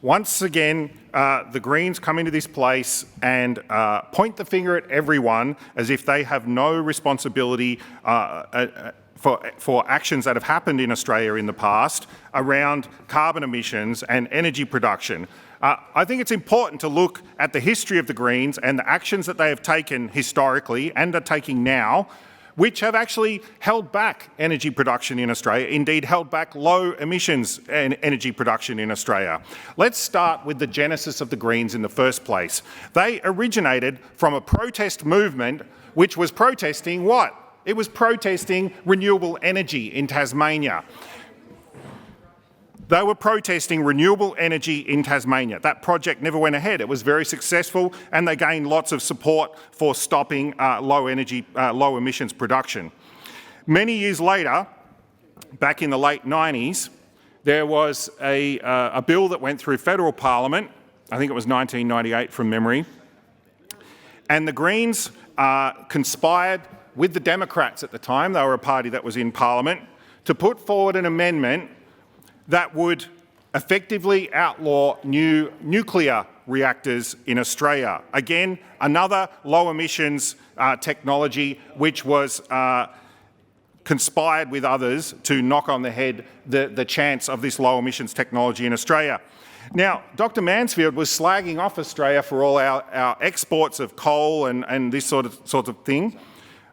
once again, the Greens come into this place and point the finger at everyone as if they have no responsibility for actions that have happened in Australia in the past around carbon emissions and energy production. I think it's important to look at the history of the Greens and the actions that they have taken historically and are taking now, which have actually held back energy production in Australia, indeed held back low emissions and energy production in Australia. Let's start with the genesis of the Greens in the first place. They originated from a protest movement which was protesting what? It was protesting renewable energy in Tasmania. They were protesting renewable energy in Tasmania. That project never went ahead. It was very successful and they gained lots of support for stopping low emissions production. Many years later, back in the late 90s, there was a bill that went through federal parliament. I think it was 1998 from memory. And the Greens conspired with the Democrats at the time, they were a party that was in parliament, to put forward an amendment that would effectively outlaw new nuclear reactors in Australia. Again, another low emissions technology which was conspired with others to knock on the head the chance of this low emissions technology in Australia. Now, Dr Mansfield was slagging off Australia for all our exports of coal and this sort of thing.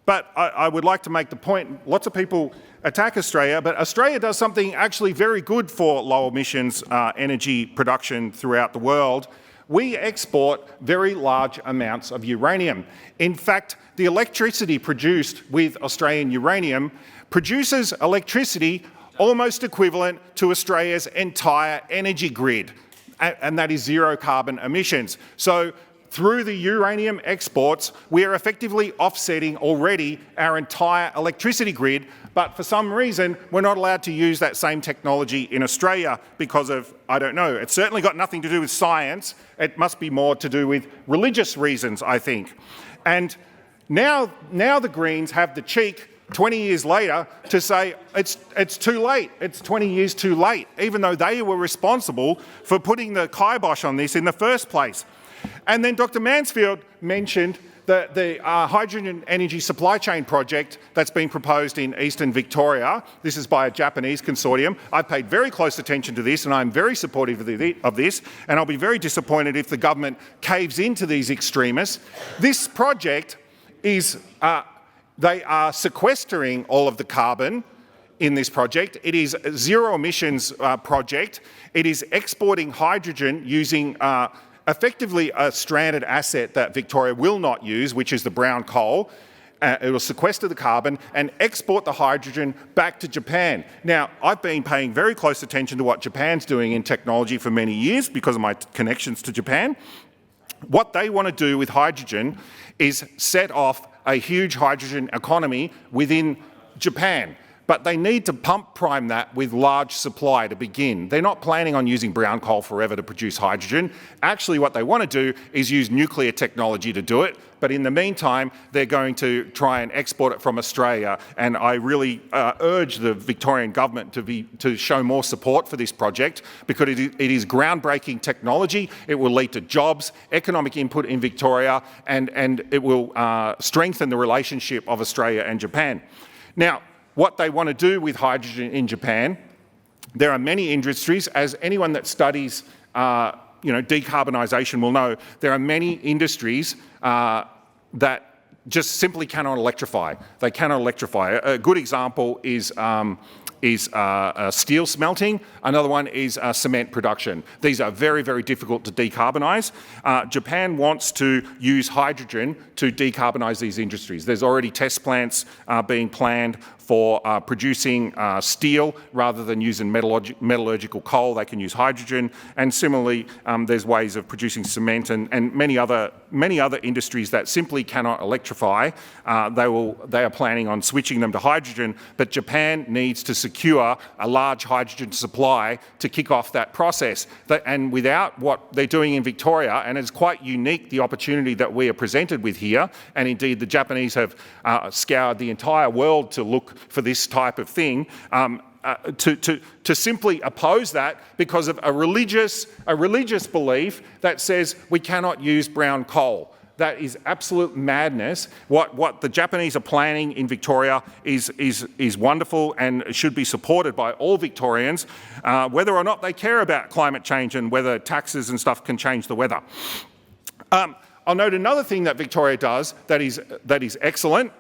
But I would like to make the point, lots of people attack Australia, but Australia does something actually very good for low emissions energy production throughout the world. We export very large amounts of uranium. In fact, the electricity produced with Australian uranium produces electricity almost equivalent to Australia's entire energy grid, and that is zero carbon emissions. So through the uranium exports, we are effectively offsetting already our entire electricity grid, but for some reason, we're not allowed to use that same technology in Australia because of, I don't know, it's certainly got nothing to do with science. It must be more to do with religious reasons, I think. And now the Greens have the cheek 20 years later to say it's too late, it's 20 years too late, even though they were responsible for putting the kibosh on this in the first place. And then Dr Mansfield mentioned the hydrogen energy supply chain project that's been proposed in eastern Victoria. This is by a Japanese consortium. I've paid very close attention to this and I'm very supportive of this, and I'll be very disappointed if the government caves into these extremists. This project is, they are sequestering all of the carbon in this project. It is a zero emissions project. It is exporting hydrogen using effectively a stranded asset that Victoria will not use, which is the brown coal. It will sequester the carbon and export the hydrogen back to Japan. Now, I've been paying very close attention to what Japan's doing in technology for many years because of my connections to Japan. What they want to do with hydrogen is set off a huge hydrogen economy within Japan. But they need to pump prime that with large supply to begin. They're not planning on using brown coal forever to produce hydrogen. Actually, what they want to do is use nuclear technology to do it. But in the meantime, they're going to try and export it from Australia. And I really urge the Victorian government to show more support for this project because it is groundbreaking technology. It will lead to jobs, economic input in Victoria, and it will strengthen the relationship of Australia and Japan. Now, what they want to do with hydrogen in Japan, there are many industries, as anyone that studies decarbonisation will know, there are many industries that just simply cannot electrify. They cannot electrify. A good example is steel smelting. Another one is cement production. These are very, very difficult to decarbonise. Japan wants to use hydrogen to decarbonise these industries. There's already test plants being planned for producing steel rather than using metallurgical coal. They can use hydrogen, and similarly, there's ways of producing cement and many other industries that simply cannot electrify. They are planning on switching them to hydrogen, but Japan needs to secure a large hydrogen supply to kick off that process. And without what they're doing in Victoria, and it's quite unique the opportunity that we are presented with here, and indeed the Japanese have scoured the entire world to look for this type of thing. to simply oppose that because of a religious belief that says we cannot use brown coal. That is absolute madness. What the Japanese are planning in Victoria is wonderful and should be supported by all Victorians, whether or not they care about climate change and whether taxes and stuff can change the weather. I'll note another thing that Victoria does that is excellent.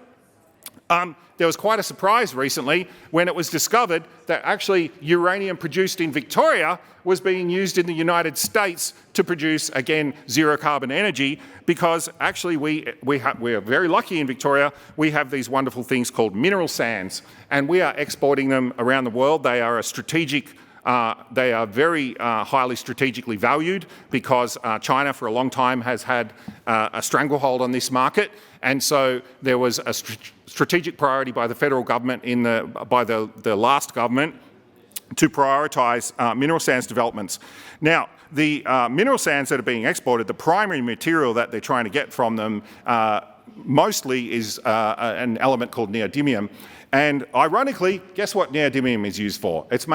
There was quite a surprise recently when it was discovered that actually uranium produced in Victoria was being used in the United States to produce, again, zero carbon energy, because actually we're very lucky in Victoria. We have these wonderful things called mineral sands, and we are exporting them around the world. They are a strategic they are very highly strategically valued because China for a long time has had a stranglehold on this market, and so there was a strategic priority by the federal government by the last government to prioritise mineral sands developments. Now, the mineral sands that are being exported, the primary material that they're trying to get from them mostly is an element called neodymium. And ironically, guess what neodymium is used for? It's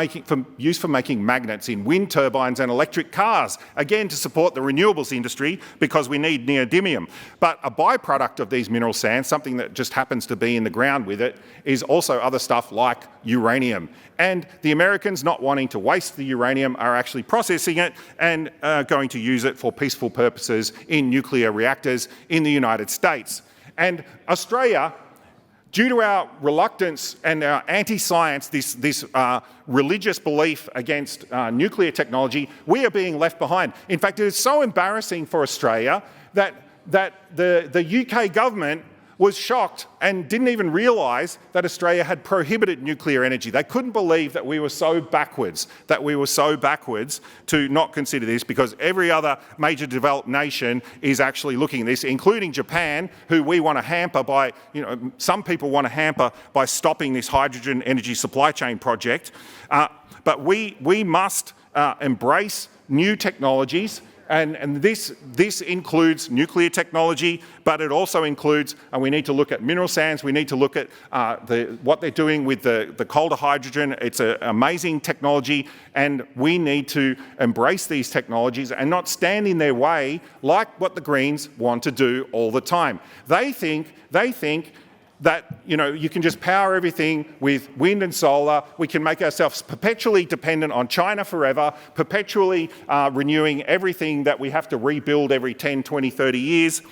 used for making magnets in wind turbines and electric cars, again to support the renewables industry because we need neodymium. But a byproduct of these mineral sands, something that just happens to be in the ground with it, is also other stuff like uranium. And the Americans, not wanting to waste the uranium, are actually processing it and going to use it for peaceful purposes in nuclear reactors in the United States. And Australia, due to our reluctance and our anti-science, this religious belief against nuclear technology, we are being left behind. In fact, it is so embarrassing for Australia that the UK government was shocked and didn't even realise that Australia had prohibited nuclear energy. They couldn't believe that we were so backwards, to not consider this, because every other major developed nation is actually looking at this, including Japan, who we want to hamper by, some people want to hamper by stopping this hydrogen energy supply chain project. But we must embrace new technologies. And this includes nuclear technology, but it also includes, and we need to look at mineral sands, we need to look at what they're doing with the coal to hydrogen. It's an amazing technology, and we need to embrace these technologies and not stand in their way like what the Greens want to do all the time. They think that you can just power everything with wind and solar. We can make ourselves perpetually dependent on China forever, perpetually renewing everything that we have to rebuild every 10, 20, 30 years.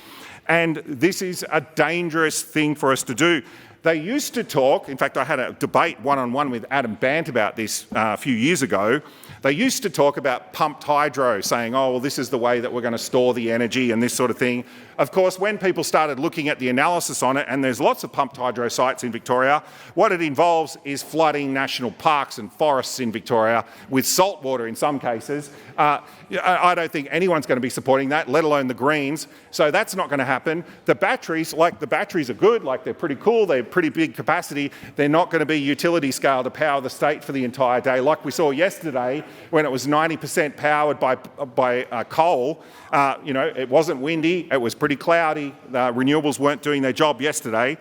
And this is a dangerous thing for us to do. They used to talk, in fact I had a debate one-on-one with Adam Bant about this a few years ago. They used to talk about pumped hydro, saying, oh, well, this is the way that we're going to store the energy and this sort of thing. Of course, when people started looking at the analysis on it, and there's lots of pumped hydro sites in Victoria, what it involves is flooding national parks and forests in Victoria with salt water in some cases. I don't think anyone's going to be supporting that, let alone the Greens. So that's not going to happen. The batteries are good, they're pretty cool, they're pretty big capacity. They're not going to be utility scale to power the state for the entire day, like we saw yesterday when it was 90% powered by coal. It wasn't windy, it was pretty cloudy. The renewables weren't doing their job yesterday.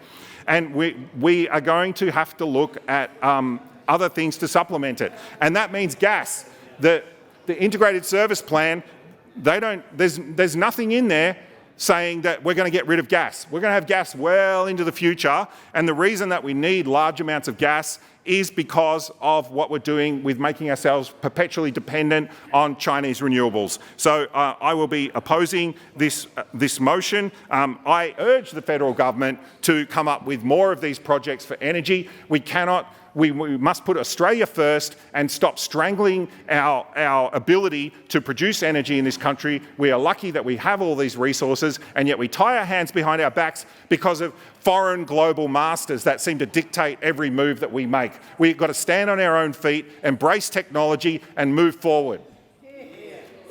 And we are going to have to look at other things to supplement it. And that means gas. The integrated service plan, there's nothing in there saying that we're going to get rid of gas. We're going to have gas well into the future, and the reason that we need large amounts of gas is because of what we're doing with making ourselves perpetually dependent on Chinese renewables. So I will be opposing this motion. I urge the federal government to come up with more of these projects for energy. We must put Australia first and stop strangling our ability to produce energy in this country. We are lucky that we have all these resources, and yet we tie our hands behind our backs because of foreign global masters that seem to dictate every move that we make. We've got to stand on our own feet, embrace technology and move forward.